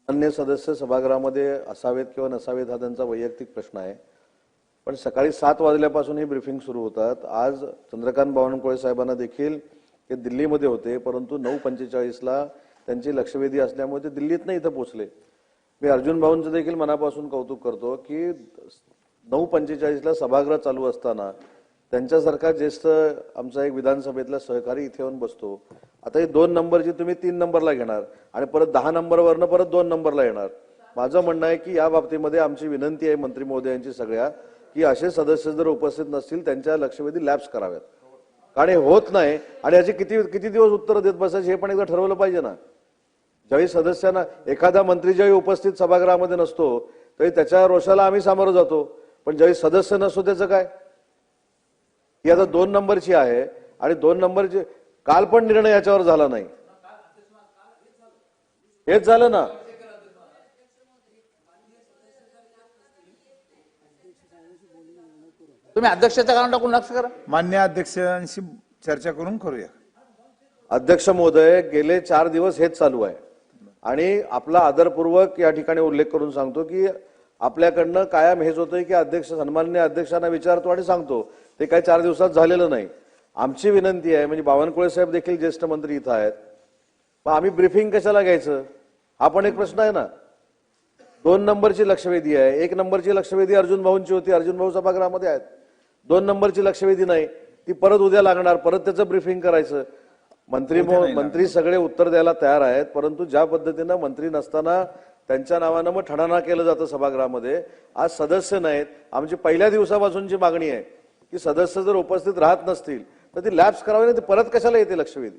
अन्य सदस्य सभागृहामध्ये असावेत किंवा नसावेत हा त्यांचा वैयक्तिक प्रश्न आहे, पण सकाळी 7 वाजल्यापासून ही ब्रीफिंग सुरू होतात। आज चंद्रकांत बावनकुळे साहेबांना देखील ते दिल्लीमध्ये होते, परंतु 9:45 ला त्यांची लक्षवेधी असल्यामुळे ते दिल्लीत इथं पोहोचले। मी अर्जुन भाऊंचं देखील मनापासून कौतुक करतो की 9:45 ला सभागृह चालू असताना त्यांच्यासारखा ज्येष्ठ आमचा एक विधानसभेतला सहकारी इथे येऊन बसतो। आता ही 2 नंबरची तुम्ही 3 नंबरला घेणार आणि परत 10 नंबरवरनं परत 2 नंबरला येणार। माझं म्हणणं आहे की या बाबतीमध्ये आमची विनंती आहे मंत्री महोदयांची सगळ्या की असे सदस्य जर उपस्थित नसतील त्यांच्या लक्षवेधी लॅप्स कराव्यात, कारण हे होत नाही आणि याची किती दिवस उत्तर देत बसायचे हे पण एकदा ठरवलं पाहिजे ना। ज्यावेळी सदस्यांना एखादा मंत्री ज्यावेळी उपस्थित सभागृहामध्ये नसतो तरी त्याच्या रोषाला आम्ही सामोरं जातो, पण ज्यावेळी सदस्य नसतो त्याचं काय? ही आता 2 नंबरची आहे आणि 2 नंबरची काल पण निर्णय याच्यावर झाला नाही, हेच झालं ना। तुम्ही अध्यक्षाच्या कारण टाकून लक्ष करा। मान्य अध्यक्षांशी चर्चा करून करूया। अध्यक्ष महोदय, गेले 4 दिवस हेच चालू आहे आणि आपला आदरपूर्वक या ठिकाणी उल्लेख करून सांगतो की आपल्याकडनं कायम हेच होतंय की अध्यक्ष सन्माननीय अध्यक्षांना विचारतो आणि सांगतो, ते काही 4 दिवसात झालेलं नाही। आमची विनंती आहे, म्हणजे बावनकुळे साहेब देखील ज्येष्ठ मंत्री इथं आहेत, मग आम्ही ब्रीफिंग कशाला घ्यायचं हा पण एक प्रश्न आहे ना। 2 नंबरची लक्षवेधी आहे, 1 नंबरची लक्षवेधी अर्जुन भाऊंची होती, अर्जुन भाऊ सभागृहामध्ये आहेत। 2 नंबरची लक्षवेधी नाही, ती परत उद्या लागणार, परत त्याचं ब्रीफिंग करायचं। मंत्री सगळे उत्तर द्यायला तयार आहेत, परंतु ज्या पद्धतीनं मंत्री नसताना त्यांच्या नावानं मग ठणाणा केलं जातं सभागृहामध्ये, आज सदस्य नाहीत। आमची पहिल्या दिवसापासूनची मागणी आहे की सदस्य जर उपस्थित राहत नसतील तर ती लॅप्स करावी, नाही परत कशाला येते लक्षवेधी?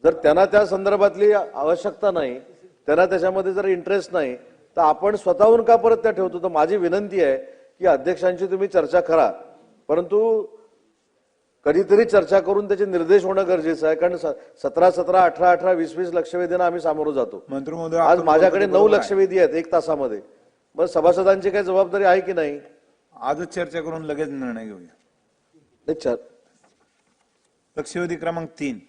जर त्यांना त्या संदर्भातली आवश्यकता नाही, त्यांना त्याच्यामध्ये जर इंटरेस्ट नाही, तर आपण स्वतःहून का परत त्या ठेवतो? तर माझी विनंती आहे की अध्यक्षांची तुम्ही चर्चा करा, परंतु कधीतरी चर्चा करून त्याचे निर्देश होणं गरजेचं आहे, कारण 17, 18, 20 लक्षवेधींना आम्ही सामोरं जातो। मंत्री महोदय, आज माझ्याकडे 9 लक्षवेधी आहेत 1 तासामध्ये, मग सभासदांची काही जबाबदारी आहे की नाही? आजच चर्चा करून लगेच निर्णय घेऊया। नाही, लक्षवेधी क्रमांक 3